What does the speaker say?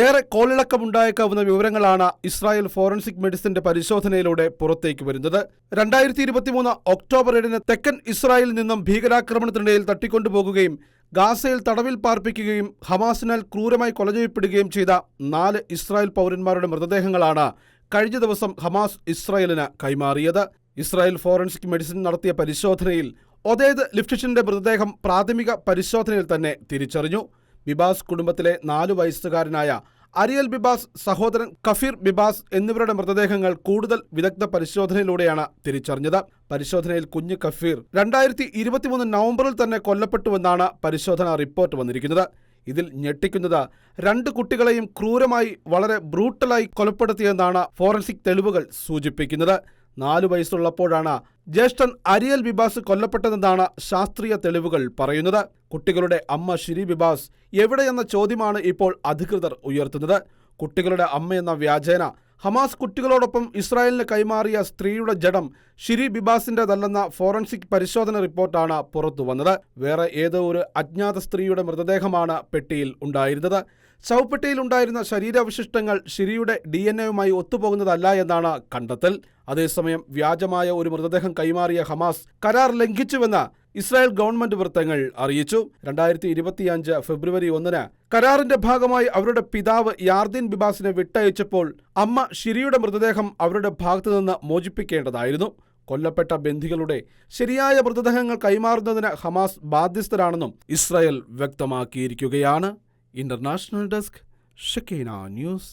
ഏറെ കോളിളക്കമുണ്ടായേക്കാവുന്ന വിവരങ്ങളാണ് Israel forensic മെഡിസിന്റെ പരിശോധനയിലൂടെ പുറത്തേക്ക് വരുന്നത്. 2023 ഒക്ടോബർ 7 തെക്കൻ ഇസ്രായേലിൽ നിന്നും ഭീകരാക്രമണത്തിനിടയിൽ തട്ടിക്കൊണ്ടുപോകുകയും ഗാസയിൽ തടവിൽ പാർപ്പിക്കുകയും ഹമാസിനാൽ ക്രൂരമായി കൊലചെയ്യപ്പെടുകയും ചെയ്ത 4 ഇസ്രായേൽ പൗരന്മാരുടെ മൃതദേഹങ്ങളാണ് കഴിഞ്ഞ ദിവസം ഹമാസ് ഇസ്രായേലിന് കൈമാറിയത്. ഇസ്രായേൽ ഫോറൻസിക് മെഡിസിൻ നടത്തിയ പരിശോധനയിൽ ഒദേദ് ലിഫ്റ്റിഷിന്റെ മൃതദേഹം പ്രാഥമിക പരിശോധനയിൽ തന്നെ തിരിച്ചറിഞ്ഞു. ബിബാസ് കുടുംബത്തിലെ 4 വയസ്സുകാരനായ അരിയൽ ബിബാസ്, സഹോദരൻ കഫീർ ബിബാസ് എന്നിവരുടെ മൃതദേഹങ്ങൾ കൂടുതൽ വിദഗ്ധ പരിശോധനയിലൂടെയാണ് തിരിച്ചറിഞ്ഞത്. പരിശോധനയിൽ കുഞ്ഞ് കഫീർ 2023 നവംബറിൽ തന്നെ കൊല്ലപ്പെട്ടുവെന്നാണ് പരിശോധനാ റിപ്പോർട്ട് വന്നിരിക്കുന്നത്. ഇതിൽ ഞെട്ടിക്കുന്നത് 2 കുട്ടികളെയും ക്രൂരമായി വളരെ ബ്രൂട്ടലായി കൊലപ്പെടുത്തിയെന്നാണ് ഫോറൻസിക് തെളിവുകൾ സൂചിപ്പിക്കുന്നത്. 4 വയസ്സുള്ളപ്പോഴാണ് ജ്യേഷ്ഠൻ അരിയൽ ബിബാസ് കൊല്ലപ്പെട്ടതെന്നാണ് ശാസ്ത്രീയ തെളിവുകൾ പറയുന്നത്. കുട്ടികളുടെ അമ്മ ഷിരി ബിബാസ് എവിടെയെന്ന ചോദ്യമാണ് ഇപ്പോൾ അധികൃതർ ഉയർത്തുന്നത്. കുട്ടികളുടെ അമ്മയെന്ന വ്യാജേന ഹമാസ് കുട്ടികളോടൊപ്പം ഇസ്രായേലിന് കൈമാറിയ സ്ത്രീയുടെ ജഡം ഷിരി ബിബാസിൻ്റെതല്ലെന്ന ഫോറൻസിക് പരിശോധന റിപ്പോർട്ടാണ് പുറത്തുവന്നത്. വേറെ ഏതോ ഒരു അജ്ഞാത സ്ത്രീയുടെ മൃതദേഹമാണ് പെട്ടിയിൽ ഉണ്ടായിരുന്നത്. ശവപ്പെട്ടിയിലുണ്ടായിരുന്ന ശരീരാവശിഷ്ടങ്ങൾ ഷിരിയുടെ DNA ഒത്തുപോകുന്നതല്ല എന്നാണ് കണ്ടെത്തൽ. അതേസമയം വ്യാജമായ ഒരു മൃതദേഹം കൈമാറിയ ഹമാസ് കരാർ ലംഘിച്ചുവെന്ന് ഇസ്രായേൽ ഗവൺമെന്റ് വൃത്തങ്ങൾ അറിയിച്ചു. 2025 ഫെബ്രുവരി 1 കരാറിന്റെ ഭാഗമായി അവരുടെ പിതാവ് യാർദീൻ ബിബാസിനെ വിട്ടയച്ചപ്പോൾ അമ്മ ഷിരിയുടെ മൃതദേഹം അവരുടെ ഭാഗത്തുനിന്ന് മോചിപ്പിക്കേണ്ടതായിരുന്നു. കൊല്ലപ്പെട്ട ബന്ദികളുടെ ശരിയായ മൃതദേഹങ്ങൾ കൈമാറുന്നതിന് ഹമാസ് ബാധ്യസ്ഥരാണെന്നും ഇസ്രായേൽ വ്യക്തമാക്കിയിരിക്കുകയാണ്. International desk, Shekinah news.